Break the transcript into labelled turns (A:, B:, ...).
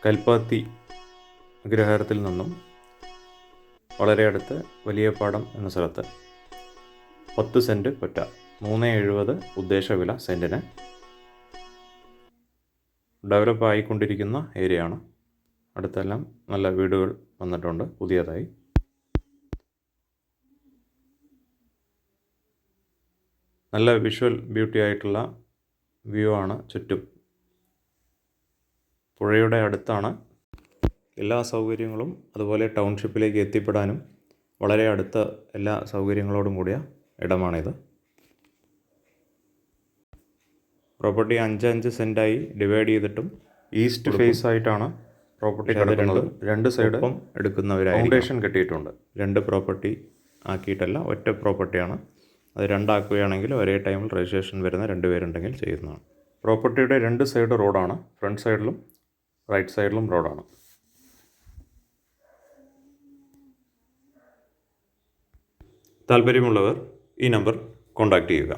A: കൽപ്പാത്തി അഗ്രഹാരത്തിൽ നിന്നും വളരെ അടുത്ത് വലിയപാടം എന്ന സ്ഥലത്ത് 10 സെൻറ്റ് പറ്റ 370 ഉദ്ദേശവില സെൻറ്റിന് ഡെവലപ്പ് ആയിക്കൊണ്ടിരിക്കുന്ന ഏരിയയാണ്. അടുത്തെല്ലാം നല്ല വീടുകൾ വന്നിട്ടുണ്ട് പുതിയതായി. നല്ല വിഷ്വൽ ബ്യൂട്ടി ആയിട്ടുള്ള വ്യൂ ആണ് ചുറ്റും. പുഴയുടെ അടുത്താണ്. എല്ലാ സൗകര്യങ്ങളും അതുപോലെ ടൗൺഷിപ്പിലേക്ക് എത്തിപ്പെടാനും വളരെ അടുത്ത എല്ലാ സൗകര്യങ്ങളോടും കൂടിയ ഇടമാണിത്. പ്രോപ്പർട്ടി 5 സെൻറ്റായി ഡിവൈഡ് ചെയ്തിട്ടും ഈസ്റ്റ് ഫേസ് ആയിട്ടാണ് പ്രോപ്പർട്ടി കിടക്കുന്നത്. രണ്ട് സൈഡ് എടുക്കുന്നവരായി ഫൗണ്ടേഷൻ കെട്ടിയിട്ടുണ്ട്. 2 പ്രോപ്പർട്ടി ആക്കിയിട്ടല്ല, ഒറ്റ പ്രോപ്പർട്ടിയാണ്. അത് 2 ആക്കുകയാണെങ്കിൽ ഒരേ ടൈമിൽ രജിസ്ട്രേഷൻ വരുന്ന 2 പേരുണ്ടെങ്കിൽ ചെയ്യുന്നതാണ്. പ്രോപ്പർട്ടിയുടെ 2 സൈഡ് റോഡാണ്. ഫ്രണ്ട് സൈഡിലും റൈറ്റ് സൈഡിലും റോഡാണ്. താല്പര്യമുള്ളവർ ഈ നമ്പർ കോൺടാക്റ്റ് ചെയ്യുക.